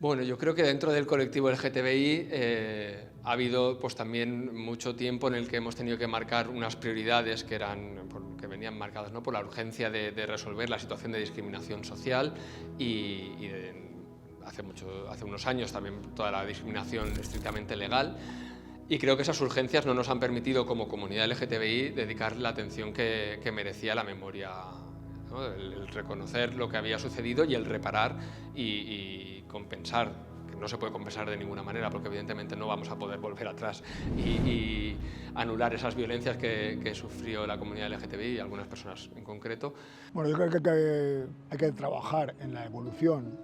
Bueno, yo creo que dentro del colectivo LGTBI ha habido pues, también mucho tiempo en el que hemos tenido que marcar unas prioridades que venían marcadas, ¿no?, por la urgencia de resolver la situación de discriminación social hace unos años también toda la discriminación estrictamente legal. Y creo que esas urgencias no nos han permitido como comunidad LGTBI dedicar la atención que merecía la memoria, ¿no? El reconocer lo que había sucedido y el reparar y compensar, que no se puede compensar de ninguna manera porque evidentemente no vamos a poder volver atrás y anular esas violencias que sufrió la comunidad LGTBI y algunas personas en concreto. Bueno, yo creo que hay que trabajar en la evolución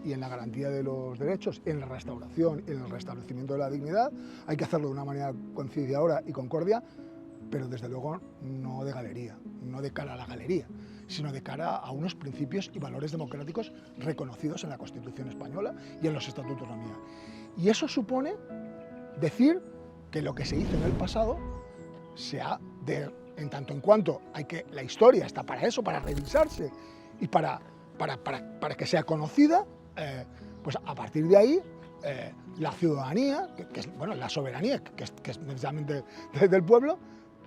y en la garantía de los derechos, en la restauración, en el restablecimiento de la dignidad. Hay que hacerlo de una manera conciliadora y concordia, pero desde luego no de galería, no de cara a la galería, sino de cara a unos principios y valores democráticos reconocidos en la Constitución española y en los estatutos Romía. Y eso supone decir que lo que se hizo en el pasado en tanto en cuanto la historia está para eso, para revisarse y para que sea conocida, pues a partir de ahí la ciudadanía, la soberanía, que es necesariamente del pueblo,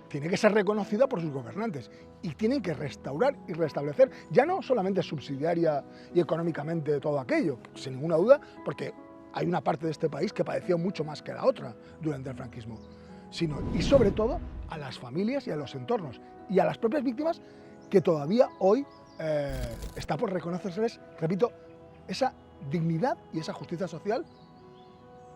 tiene que ser reconocida por sus gobernantes y tienen que restaurar y restablecer, ya no solamente subsidiaria y económicamente todo aquello, sin ninguna duda, porque hay una parte de este país que padeció mucho más que la otra durante el franquismo, sino y sobre todo a las familias y a los entornos y a las propias víctimas que todavía hoy está por reconocerles, repito, esa dignidad y esa justicia social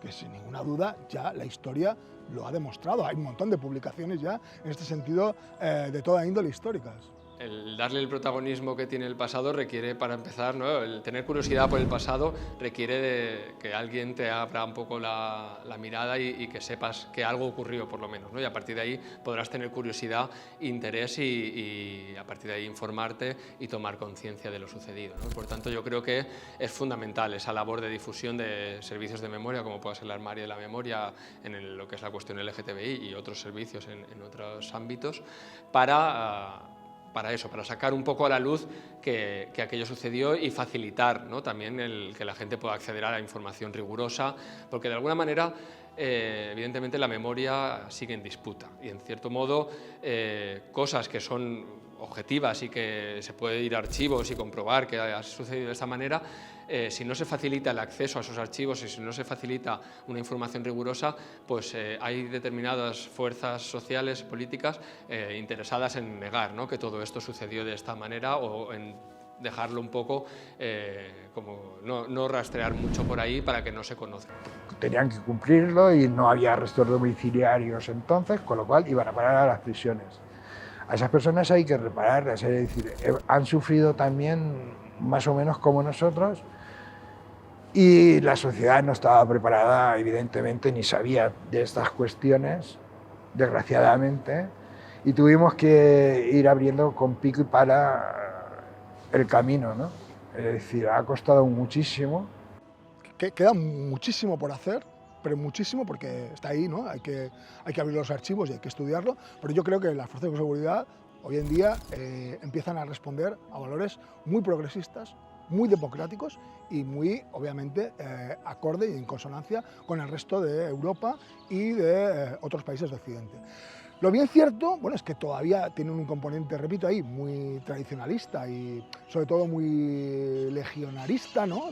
que sin ninguna duda ya la historia lo ha demostrado. Hay un montón de publicaciones ya en este sentido de toda índole históricas. El darle el protagonismo que tiene el pasado requiere, para empezar, ¿no?, el tener curiosidad por el pasado requiere de que alguien te abra un poco la mirada y que sepas que algo ocurrió, por lo menos, ¿no? Y a partir de ahí podrás tener curiosidad, interés y a partir de ahí informarte y tomar conciencia de lo sucedido, ¿no? Por tanto, yo creo que es fundamental esa labor de difusión de servicios de memoria, como puede ser el Armario de la Memoria en lo que es la cuestión LGTBI y otros servicios en otros ámbitos, para eso, para sacar un poco a la luz que aquello sucedió y facilitar, ¿no?, también que la gente pueda acceder a la información rigurosa, porque de alguna manera, evidentemente, la memoria sigue en disputa y, en cierto modo, cosas que son objetivas y que se puede ir a archivos y comprobar que ha sucedido de esta manera, si no se facilita el acceso a esos archivos y si no se facilita una información rigurosa, pues hay determinadas fuerzas sociales, políticas, interesadas en negar, ¿no?, que todo esto sucedió de esta manera o en dejarlo un poco, como no rastrear mucho por ahí para que no se conozca. Tenían que cumplirlo y no había arrestos domiciliarios entonces, con lo cual iban a parar a las prisiones. A esas personas hay que repararlas, es decir, han sufrido también más o menos como nosotros y la sociedad no estaba preparada, evidentemente, ni sabía de estas cuestiones, desgraciadamente, y tuvimos que ir abriendo con pico y pala el camino, ¿no? Es decir, ha costado muchísimo. Queda muchísimo por hacer, pero muchísimo, porque está ahí, ¿no? Hay que abrir los archivos y hay que estudiarlo, pero yo creo que las fuerzas de seguridad hoy en día empiezan a responder a valores muy progresistas, muy democráticos y muy, obviamente, acorde y en consonancia con el resto de Europa y de otros países de Occidente. Lo bien cierto, bueno, es que todavía tienen un componente, repito, ahí muy tradicionalista y sobre todo muy legionarista, ¿no?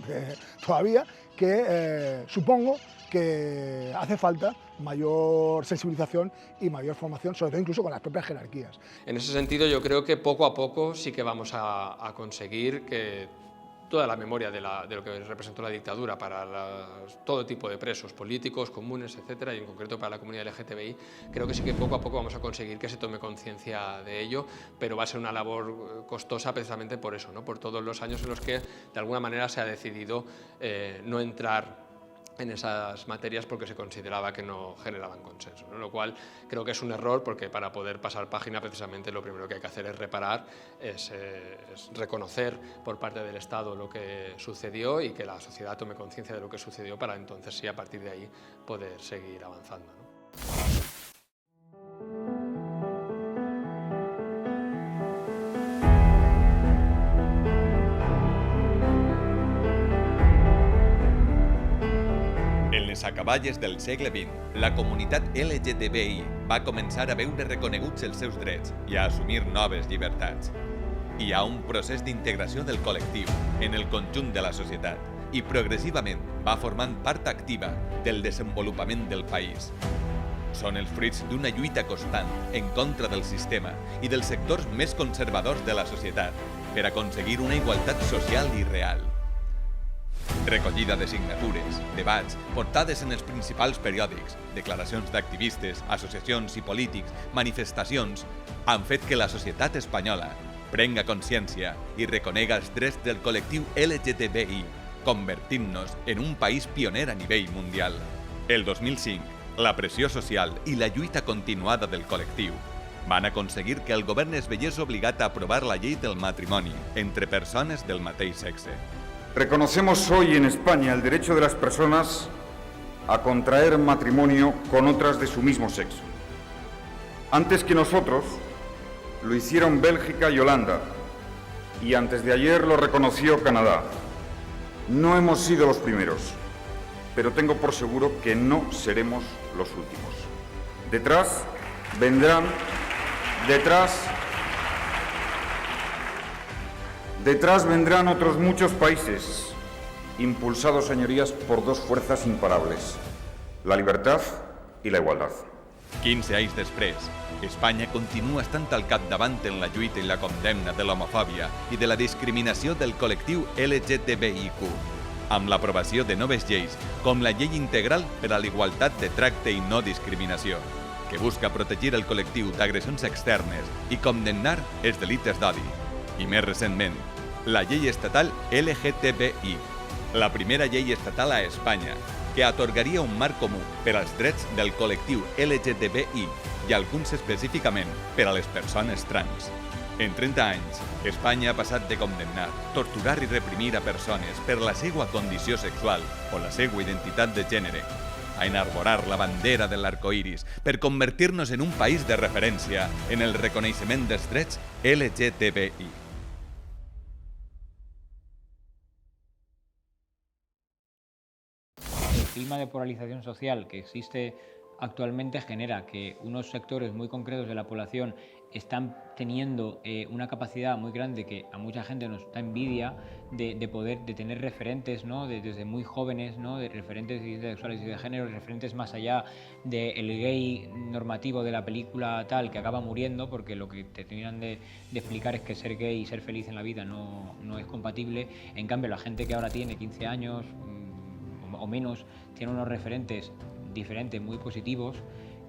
Todavía, que supongo que hace falta mayor sensibilización y mayor formación, sobre todo incluso con las propias jerarquías. En ese sentido, yo creo que poco a poco sí que vamos a conseguir que toda la memoria de lo que representó la dictadura para todo tipo de presos políticos, comunes, etcétera, y en concreto para la comunidad LGTBI, creo que sí que poco a poco vamos a conseguir que se tome conciencia de ello, pero va a ser una labor costosa precisamente por eso, ¿no?, por todos los años en los que de alguna manera se ha decidido no entrar en esas materias porque se consideraba que no generaban consenso, ¿no? Lo cual creo que es un error, porque para poder pasar página precisamente lo primero que hay que hacer es reparar, es reconocer por parte del Estado lo que sucedió y que la sociedad tome conciencia de lo que sucedió para entonces sí, a partir de ahí, poder seguir avanzando, ¿no? A acaballes del segle XX, la comunitat LGTBI va començar a veure reconeguts els seus drets i a assumir noves llibertats. Hi ha un procés d'integració del col·lectiu en el conjunt de la societat i progressivament va formant part activa del desenvolupament del país. Són els fruits d'una lluita constant en contra del sistema i dels sectors més conservadors de la societat per aconseguir una igualtat social i real. Recollida de signatures, debats, portades en els principals periòdics, declaracions d'activistes, associacions i polítics, manifestacions, han fet que la societat espanyola prenga consciència i reconega els drets del col·lectiu LGTBI, convertint-nos en un país pioner a nivell mundial. El 2005, la pressió social i la lluita continuada del col·lectiu van aconseguir que el govern es veiés obligat a aprovar la llei del matrimoni entre persones del mateix sexe. Reconocemos hoy en España el derecho de las personas a contraer matrimonio con otras de su mismo sexo. Antes que nosotros, lo hicieron Bélgica y Holanda, y antes de ayer lo reconoció Canadá. No hemos sido los primeros, pero tengo por seguro que no seremos los últimos. Detrás vendrán otros muchos países, impulsados, señorías, por dos fuerzas imparables, la libertad y la igualdad. 15 anys després, Espanya continua estant al capdavant en la lluita i la condemna de l'homofòbia i de la discriminació del col·lectiu LGTBIQ, amb l'aprovació de noves lleis, com la Llei Integral per a la Igualtat de Tracte i No Discriminació, que busca protegir el col·lectiu d'agressions externes i condemnar els delictes d'odi. I més recentment, la Llei Estatal LGTBI, la primera llei estatal a Espanya, que atorgaria un marc comú per als drets del col·lectiu LGTBI i alguns específicament per a les persones trans. En 30 anys, Espanya ha passat de condemnar, torturar i reprimir a persones per la seva condició sexual o la seva identitat de gènere, a enarborar la bandera de l'arcoiris per convertir-nos en un país de referència en el reconeixement dels drets LGTBI. El clima de polarización social que existe actualmente genera que unos sectores muy concretos de la población están teniendo una capacidad muy grande que a mucha gente nos da envidia de tener referentes, ¿no? desde muy jóvenes, ¿no? De referentes sexuales y de género, referentes más allá del gay normativo de la película tal que acaba muriendo porque lo que te terminan de explicar es que ser gay y ser feliz en la vida no es compatible. En cambio, la gente que ahora tiene 15 años o menos tiene unos referentes diferentes muy positivos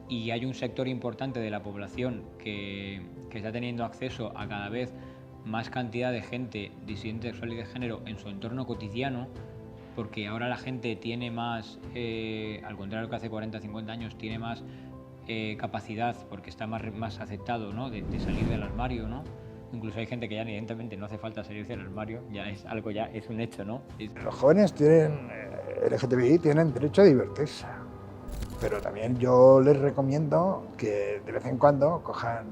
y hay un sector importante de la población que está teniendo acceso a cada vez más cantidad de gente disidente sexual y de género en su entorno cotidiano, porque ahora la gente tiene más, al contrario que hace 40 o 50 años, tiene más capacidad porque está más aceptado, ¿no? de salir del armario, ¿no? Incluso hay gente que ya evidentemente no hace falta salirse del armario, ya es algo, ya es un hecho, ¿no? Los jóvenes LGTBI tienen derecho a divertirse, pero también yo les recomiendo que de vez en cuando cojan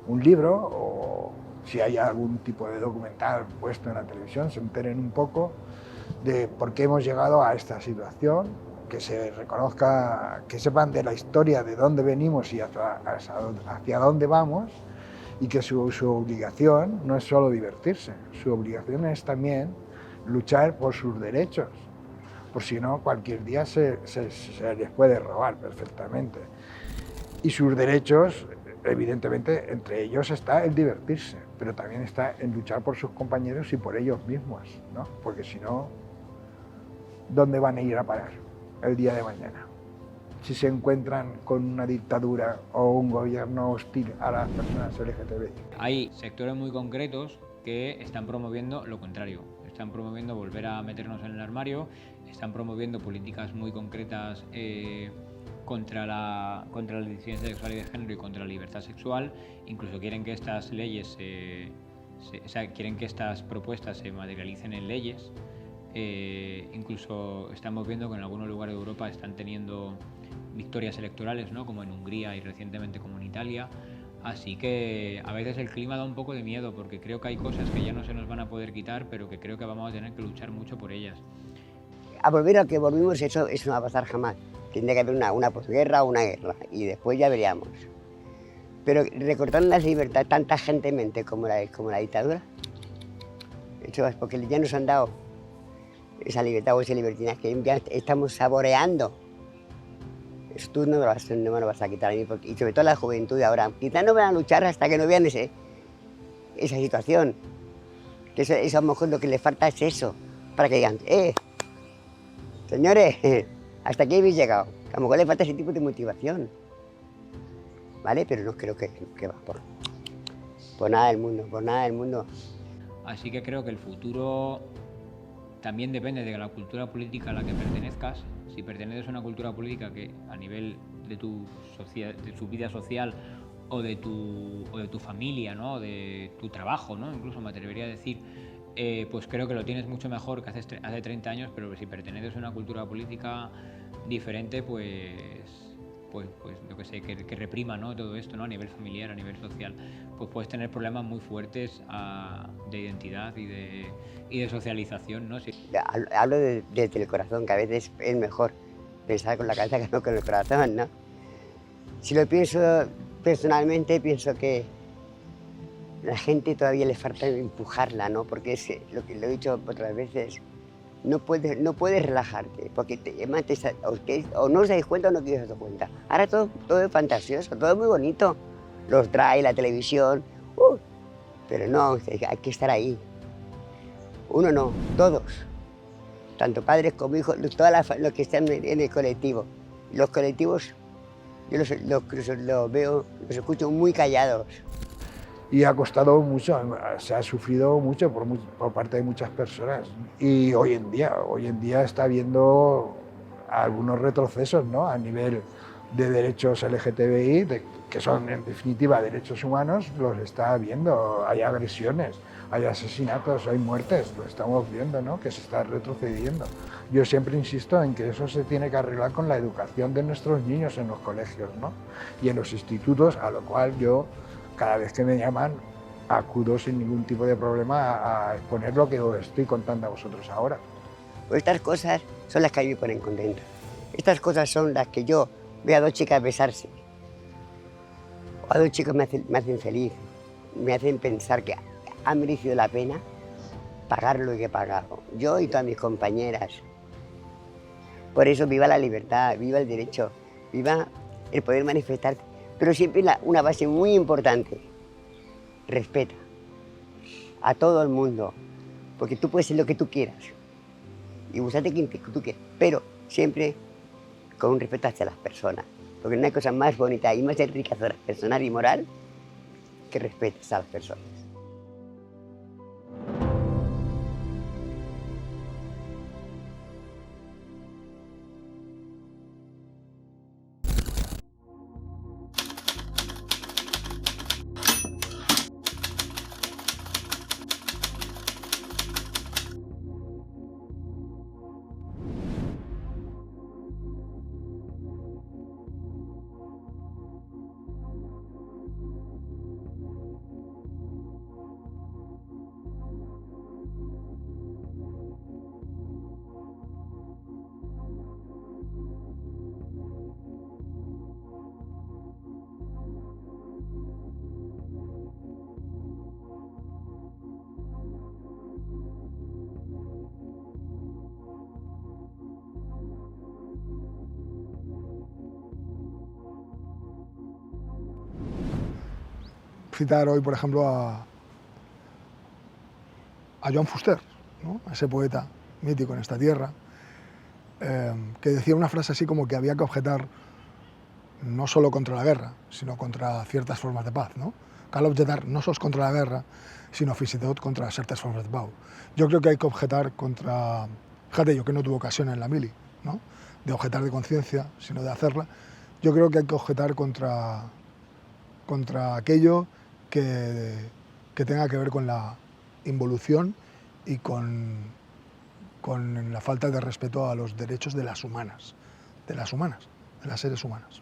un libro o si hay algún tipo de documental puesto en la televisión, se enteren un poco de por qué hemos llegado a esta situación, que se reconozca, que sepan de la historia, de dónde venimos y hacia dónde vamos, y que su obligación no es solo divertirse, su obligación es también luchar por sus derechos, por si no cualquier día se les puede robar perfectamente. Y sus derechos, evidentemente, entre ellos está el divertirse, pero también está en luchar por sus compañeros y por ellos mismos, ¿no? Porque si no, ¿dónde van a ir a parar el día de mañana? Si se encuentran con una dictadura o un gobierno hostil a las personas LGTBI. Hay sectores muy concretos que están promoviendo lo contrario, están promoviendo volver a meternos en el armario, están promoviendo políticas muy concretas contra la disidencia sexual y de género y contra la libertad sexual, incluso quieren que estas leyes, quieren que estas propuestas se materialicen en leyes, incluso estamos viendo que en algunos lugares de Europa están teniendo victorias electorales, ¿no? Como en Hungría y recientemente como en Italia. Así que a veces el clima da un poco de miedo porque creo que hay cosas que ya no se nos van a poder quitar, pero que creo que vamos a tener que luchar mucho por ellas. a volver a lo que volvimos, eso no va a pasar jamás. Tendría que haber una posguerra o una guerra, y después ya veríamos. Pero recortar las libertades tanta gentemente como la dictadura, eso es porque ya nos han dado esa libertad o esa libertad que ya estamos saboreando. Eso tú no me lo vas a quitar a mí, y sobre todo la juventud de ahora. Quizás no van a luchar hasta que no vean esa situación. Que eso a lo mejor lo que les falta es eso, para que digan, señores, hasta aquí habéis llegado. A lo mejor les falta ese tipo de motivación. ¿Vale? Pero no creo que va por nada del mundo, por nada del mundo. Así que creo que el futuro también depende de la cultura política a la que pertenezcas. Si perteneces a una cultura política que a nivel de tu vida social o de tu familia, ¿no? De tu trabajo, ¿no? Incluso me atrevería a decir, pues creo que lo tienes mucho mejor que hace 30 años, pero si perteneces a una cultura política diferente, pues yo que sé, que reprima, ¿no? Todo esto, ¿no? A nivel familiar, a nivel social, pues puedes tener problemas muy fuertes de identidad y de socialización, ¿no? Sí. Hablo desde el corazón, que a veces es mejor pensar con la cabeza que no con el corazón, ¿no? Si lo pienso personalmente, pienso que la gente todavía le falta empujarla, ¿no? Porque es lo que lo he dicho otras veces. No puedes relajarte, porque o no os dais cuenta o no quieres dar cuenta. Ahora todo es fantasioso, todo es muy bonito. Los trae la televisión, pero no, hay que estar ahí. Uno no, todos. Tanto padres como hijos, los que están en el colectivo. Los colectivos, yo los veo, los escucho muy callados. Y ha costado mucho, se ha sufrido mucho por parte de muchas personas. Y hoy en día está habiendo algunos retrocesos, ¿no? A nivel de derechos LGTBI, que son en definitiva derechos humanos, los está viendo. Hay agresiones, hay asesinatos, hay muertes, lo estamos viendo, ¿no? Que se está retrocediendo. Yo siempre insisto en que eso se tiene que arreglar con la educación de nuestros niños en los colegios, ¿no? Y en los institutos, a lo cual yo, cada vez que me llaman, acudo sin ningún tipo de problema a exponer lo que os estoy contando a vosotros ahora. Pues estas cosas son las que a mí me ponen contento. Estas cosas son las que yo veo a dos chicas besarse. O a dos chicos me hacen feliz. Me hacen pensar que ha merecido la pena pagar lo que he pagado. Yo y todas mis compañeras. Por eso viva la libertad, viva el derecho, viva el poder manifestarte. Pero siempre una base muy importante, respeta a todo el mundo, porque tú puedes ser lo que tú quieras y gustarte quien tú quieras, pero siempre con un respeto hacia las personas, porque no hay cosa más bonita y más enriquecedora personal y moral que respetes a las personas. Citar hoy, por ejemplo, a Joan Fuster, ¿no? Ese poeta mítico en esta tierra, que decía una frase así como que había que objetar no solo contra la guerra, sino contra ciertas formas de paz, ¿no? Cal objetar no solo contra la guerra, sino fins i tot contra ciertas formas de paz. Yo creo que hay que objetar contra... Fíjate, yo que no tuve ocasión en la mili, ¿no? De objetar de conciencia, sino de hacerla. Yo creo que hay que objetar contra aquello que tenga que ver con la involución y con la falta de respeto a los derechos de las humanas, de las seres humanas.